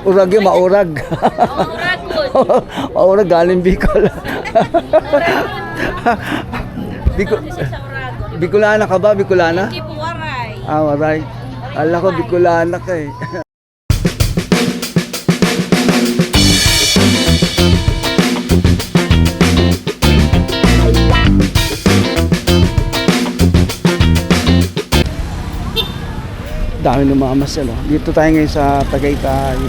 Urag yung maurag. Maurag galing Bicol. Bicolana ka ba? Bicolana? Hindi po, waray. Ah, waray. Ala ko Bicolana ka eh. Dami namamasyal. Oh. Dito tayo ngayon sa Tagaytay.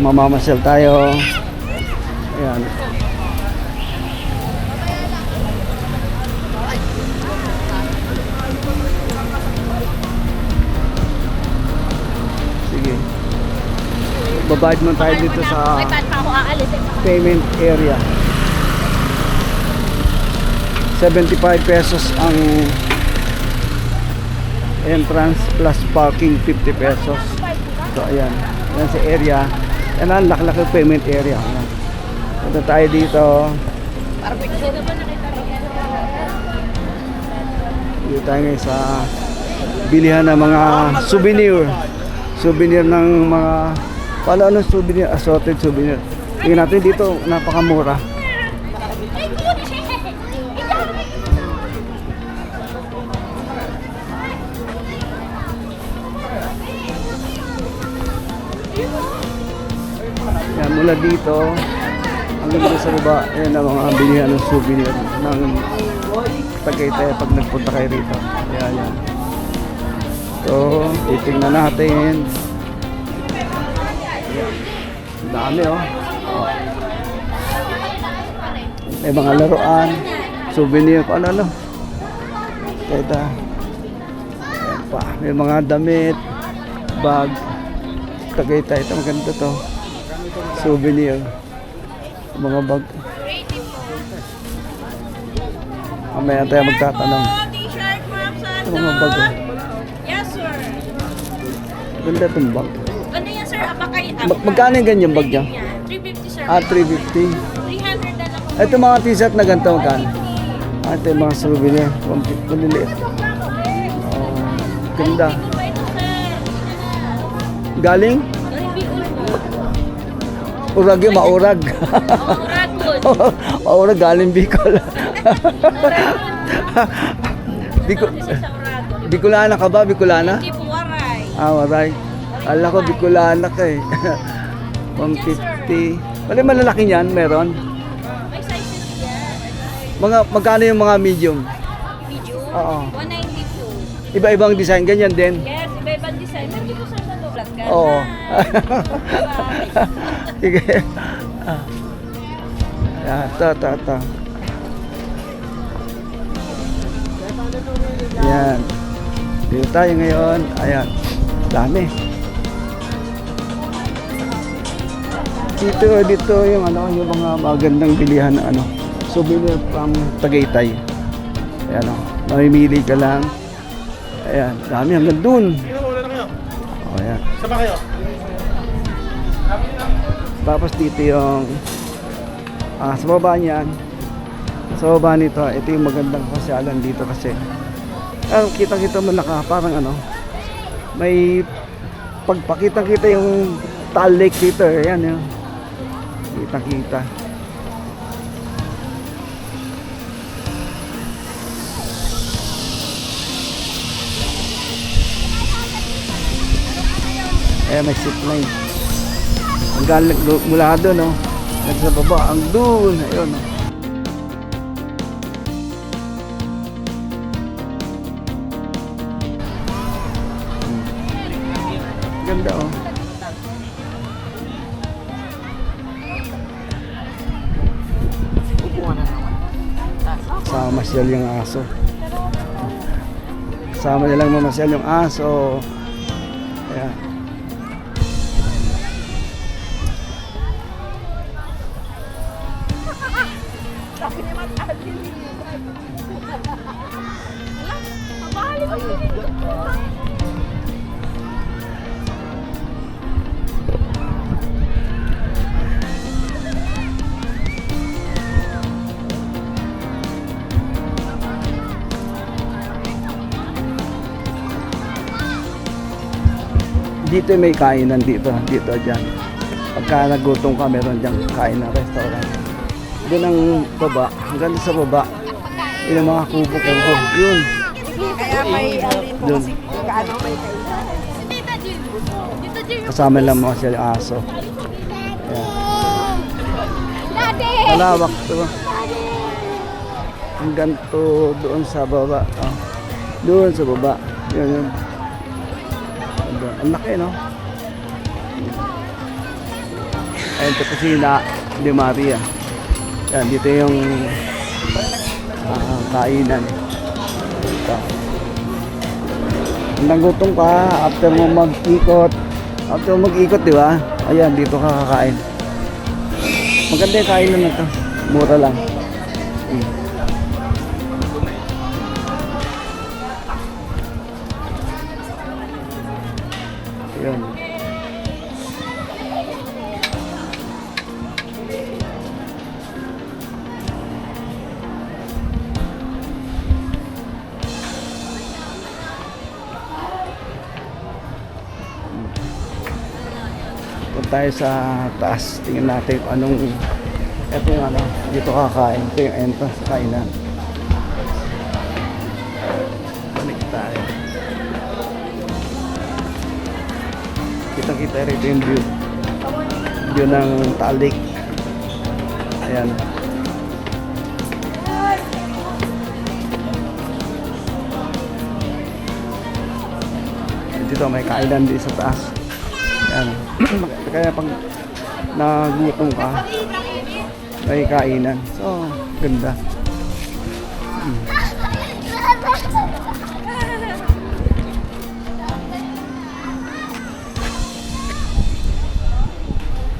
Mamamasyal tayo. Ayan. Sige. Babayad mo tayo dito sa payment area. 75 pesos ang entrance plus parking 50 pesos. So ayan, yan sa area. Yan ang laki-laki payment area. Ayan. Punta tayo dito. Dito tayo ngayon sa bilihan ng mga souvenir. Souvenir ng mga ano souvenir, assorted souvenir. Tingnan natin dito, napakamura. Yan, mula dito hanggang dito sa baba, yan ang mga bilihan ng souvenir ng Tagaytay pag nagpunta kayo rito. Yan, yan. So, titingnan natin. Yan. Dami oh. May mga laruan, souvenir, ano. Kaya pa, may mga damit, bag. Tagaytay, ito maganda to. Souvenir. Mga bag. Mamaya tayo magtatanong. T-shirt, ma'am, Ito mga bag. Oh. Yes, sir. Ganda itong bag. Ano yan, sir? Abakay. Magkano yung ganyan bag niya? 350, sir. Ah, 350. 300 na lang po. Ito mga t-shirt na ganito magkano? Ah, ito yung mga souvenir. Maliliit. Oh, ganda. Ba ito, sir? Galing? Galing Bicol po. Urag yung maurag. Ragod. Maurag galing Bicol. Bicolana ka ba? Bicolana? Hindi po, waray. Ah, waray. Ala ko Bicolana ka eh. 150. Wala malalaki niyan, meron. May sizes yan. Magkano yung mga medium? Medium. Oo. 192. Iba-ibang design, ganyan din. Yes, iba-ibang design. Hindi ko sa nalulat ka. Oo. Sige. Ito. Yan. Dito tayo ngayon. Ayan. Dami. Dito yung yung mga magandang bilihan na souvenir from Tagaytay. Ayan mamimili ka lang. Ayan, dami hanggang dun. Ayan. Saan ba kayo? Tapos dito yung sa baba niyan. Sa baba nito, ito yung magandang pasyalan dito kasi kita-kita mo parang may pagpakita-kita yung Taal Lake dito. Ayan yun. Kita-kita. Ayan, may zipline. Ang galing mula doon, no? Sa baba, ang doon. Ayun, no? Ganda, oh. Sama masyal yung aso. Sama nilang mamasyal yung aso. Ayan. Dito may kainan dito. Dito dyan. Pagka nagutom ka, meron dyan kainan restaurant. Doon ang baba. Hanggang sa baba. Yun ang mga kubo-kubo. Yun. Kaya may alin po Doon. kasi kaano may kailan. Kasama lang mga sila aso. Ayan. Malawak to. Hanggang to doon sa baba. Oh. Doon sa baba. Yun yun. Doon. Ang laki, no? Ayun, ito si Na de Maria. Yan, dito yung kainan. Ito. Kung nagutom ka, after mo mag-ikot, di ba? Ayan, dito ka kakain. Maganda yung kainan na to. Mura lang. Ayan. Punta tayo sa taas. Tingnan natin kung anong ito yung ano, dito kakain. Ito yung entrance sa kainan. Balik tayo. Kitang-kita rito yung view. View ng Talik. Ayan. Dito may kainan din sa taas. Ayan. Kaya pag nagutom ka, may kainan. So, ganda.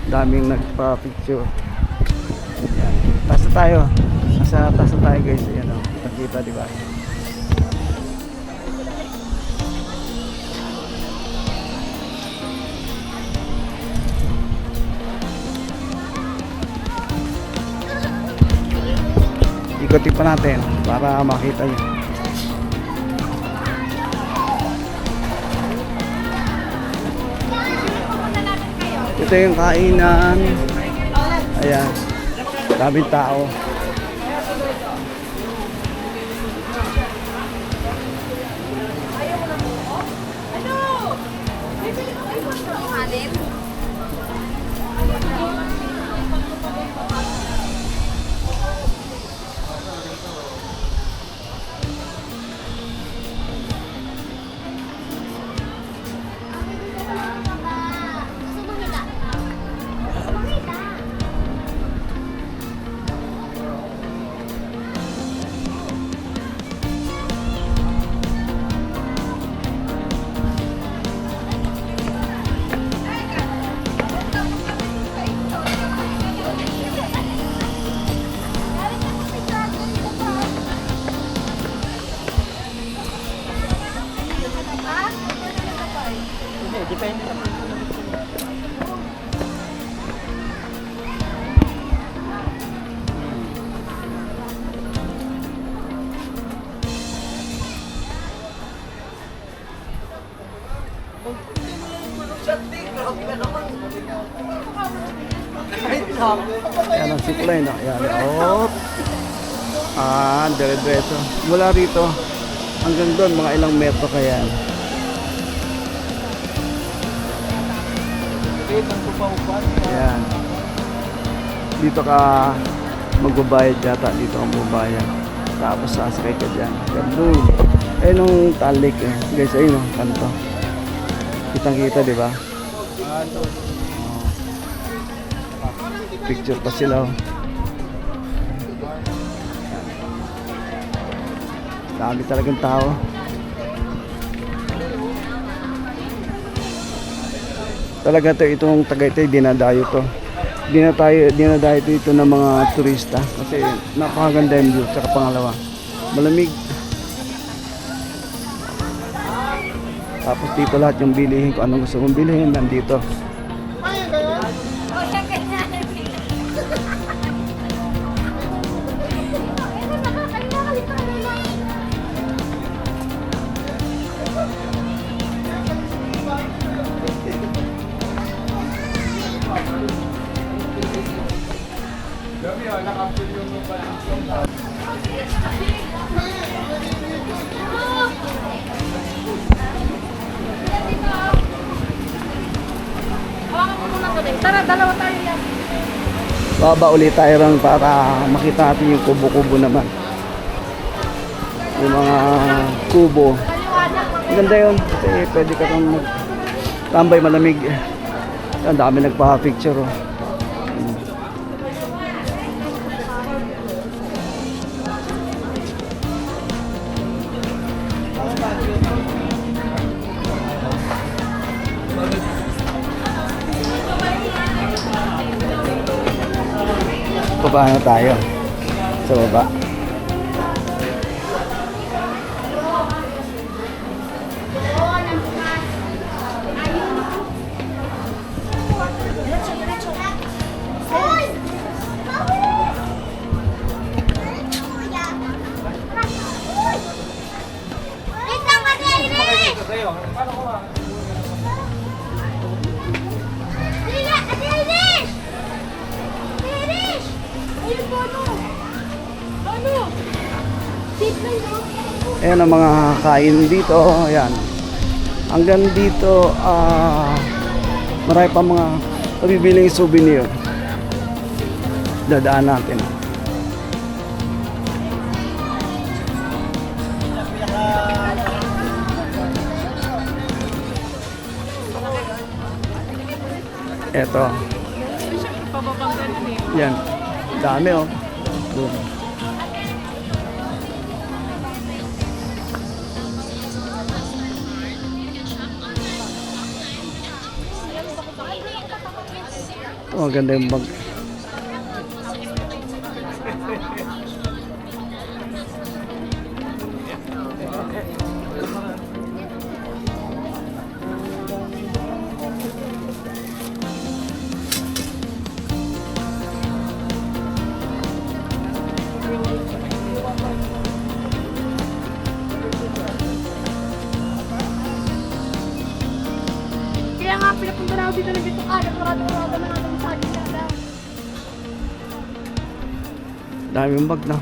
Daming nagpa-picture. Ayan. Taas na tayo. Nasa taas na tayo guys. Ayan o. Kita diba? Ikutin pa natin para makita nyo. Ito yung kainan. Ayan. Daming tao. Ayan ang zipline, no? Ayan. Oh. Dire-diretso. Mula rito hanggang doon, mga ilang metro kaya. Ayan. Dito ka magbabayad yata. Dito ka magbabayad. Tapos sasakay ka dyan. Doon. Ayun ang Talik. Guys, ayun o. Kanto. Kitang-kita, di ba? Picture pa sila. Dami talagang tao. Talaga to, itong Tagaytay dinadayo to. Dinadayo ito ng mga turista kasi napakaganda yung view. Tsaka pangalawa, malamig. Tapos dito lahat yung bilihin, kung anong gusto mong bilihin nandito. Tara, dalawa tayo yan. Baba ulit tayo ron para makita natin yung kubo-kubo naman. Yung mga kubo. Maganda yun. Kasi pwede ka rin tambay malamig. Ang dami nagpa-picture. Oh. Baba na tayo. Sa baba. Ayan ang mga kain dito. Ayan. Hanggang dito, marami pa mga mabibiling souvenir. Dadaan natin. Eto. Yan. Dami oh. Doon. Oh, ganda yung bag. Kaya nga, pinapunta na ako dito ng dito. Nagparado-rado na natin sa akin na. Daming bag na.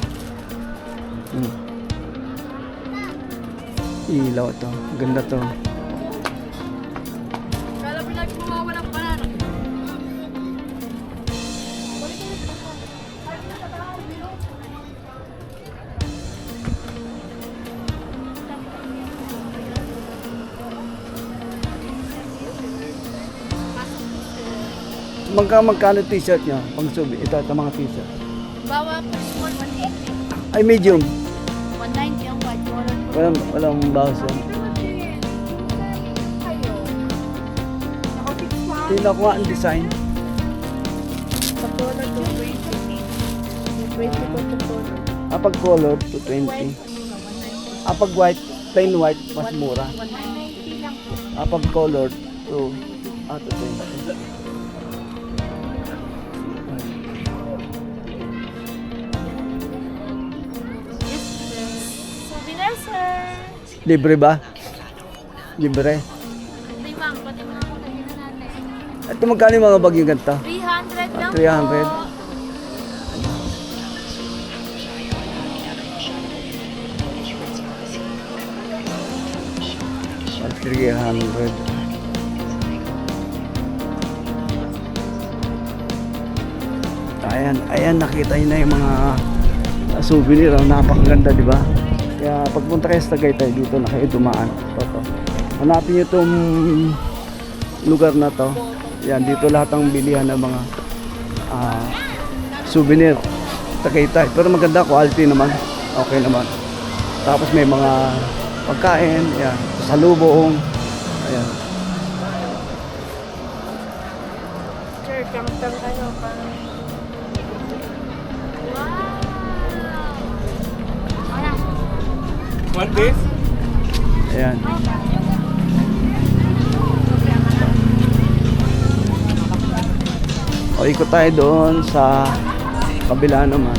Ilaw to. Ganda to. Kala mo lagi mawawala ng banana. Magkano t-shirt niya? Pang subi. Ito mga t-shirt. Bawa po small 180. Ay, medium. 190 ang white color po. Walang bawas yan. Tingnan ko nga ang design. Sa color to 20. 20 po sa color. Pag color, 220. Pag white, plain white, mas mura. 190 lang po. Pag color, 220. Souvenir, sir. Libre ba? Libre. Hindi, ma'am. Pati mga kagaya na natin. Ito magkano yung mga bag yung ganito? 300 lang 300. po. At 300. Ayan, nakita niyo na yung mga souvenir. Napakaganda, di ba? Kaya pagpunta kayo sa Tagaytay, dito na kayo dumaan. Toto. Hanapin niyo itong lugar na to. Yan, dito lahat ang bilihan ng mga souvenir. Tagaytay. Pero maganda, quality naman. Okay naman. Tapos may mga pagkain. Yan, salubong. Ayan. Sir, kamtang ano pa. What this? Ayan. O, ikot tayo doon sa kabila naman.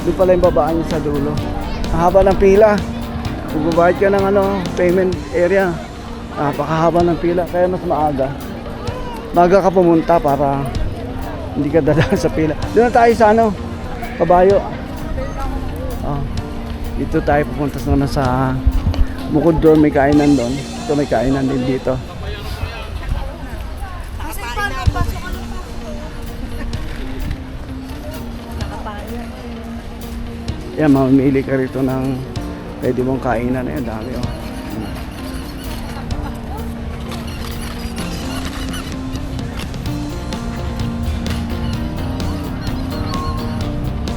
Doon pala yung babaan niya sa dulo. Mahaba ng pila. Kung gubayad ka ng payment area, napakahaba ng pila. Kaya mas maaga. Maaga ka pumunta para hindi ka dadaan sa pila. Doon na tayo sa Kabayo. Dito tayo pupunta naman sa Bukod doon may kainan doon. Ito may kainan din dito. Yan, mamimili ka rito ng pwede mong kainan. Ayan, dami oh.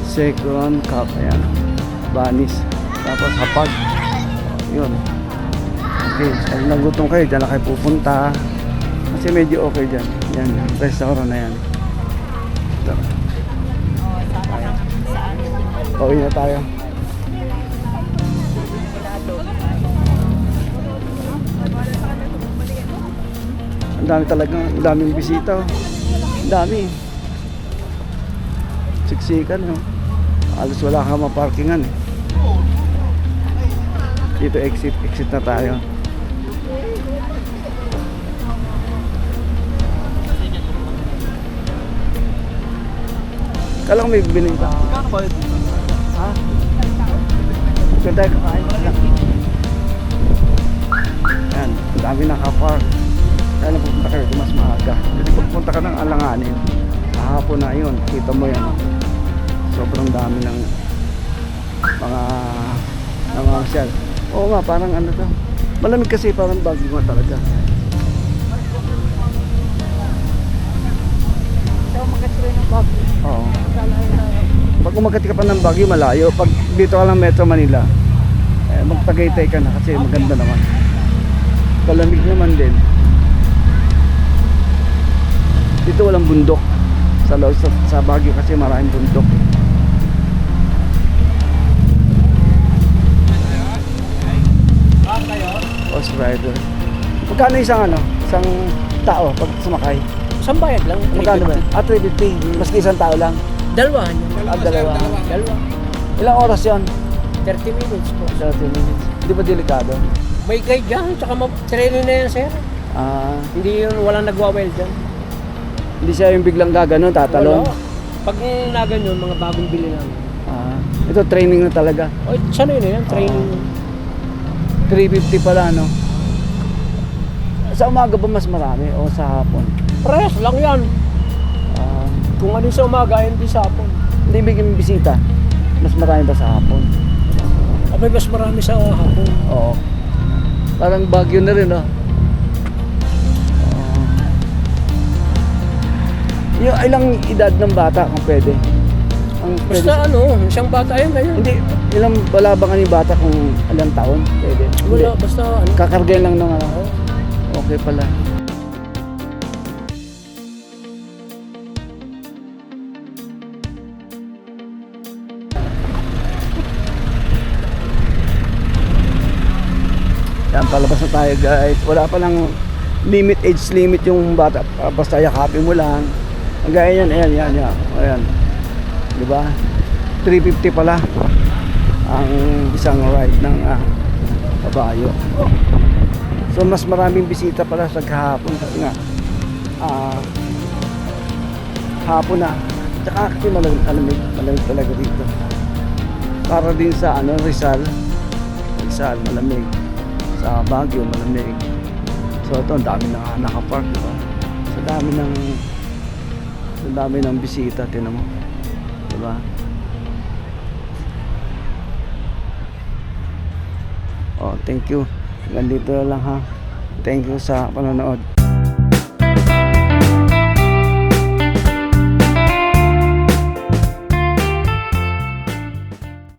Second cup, ayan. Banis. Tapos hapag. Yun. Okay, pag nagutom kayo, dyan na kayo pupunta. Kasi medyo okay dyan. Yan, restaurant na yan. Ito. Pauwi na tayo. Ang dami talaga, ang daming bisita. Ang dami. Siksikan, no? Alos wala kang maparkingan eh. Dito exit na tayo. Kala ko may bibiling ka. Ha? Kaya tayo kakain ka lang. Yan, ang dami nakapark. Kaya na pupunta kayo, mas maaga. Kasi pagpunta ka ng Alanganin, kahapon na yun, kita mo yan. Sobrang dami ng mga namasyal. Oo nga, parang ano to. Malamig kasi, parang bagyo nga talaga. Oo. Pag umagat ka pa ng Baguio, malayo. Pag dito ka lang Metro Manila, magtagaytay ka na kasi maganda naman. Kalamig naman din. Dito walang bundok. Sa Baguio kasi maraming bundok. Horse rider. Magkano isang tao pag sumakay? Isang bayad lang. Magkano ba? 350. Maski isang tao lang. Dalawa. Dalawa. Dalawa. Ilang oras yon? 30 minutes po. 30 minutes. Hindi ba delikado? May guide dyan, tsaka training na yan, sir. Ah, Hindi yun, walang nagwawel dyan. hindi siya yung biglang gaganon, tatalon. Wala. Pag naganyan, mga bagong bili namin. Ah, ito training na talaga. O, sanay na yan, training. 350 pala, no? Sa umaga ba mas marami o sa hapon? Press lang yan. Ah, Kung ano sa umaga, hindi sa hapon. hindi bigyan bisita. Mas marami ba sa hapon? Abay, mas marami sa hapon. Oo. Parang Baguio na rin, no? Yung ilang edad ng bata kung pwede? Ang pwede Basta isang bata yun, ganyan. Hindi, ilang wala bang ni bata kung ilang taon? Pwede. Wala, Hindi. basta Kakargayan lang ng okay pala. Yan, palabas na tayo guys. Wala pa lang age limit yung bata. Basta yakapin mo lang. Ang gaya yan, ayan. Diba? 350 pala ang isang ride ng kabayo. So mas maraming bisita pala sa kahapon kasi nga hapon na. Tsaka kasi malamig talaga dito. Para din sa Rizal malamig. Sa Baguio malamig. So ito ang dami na nakapark, diba? Sa dami ng bisita, tinan mo. Diba? Oh, thank you. Ganito lang ha. Thank you sa panonood.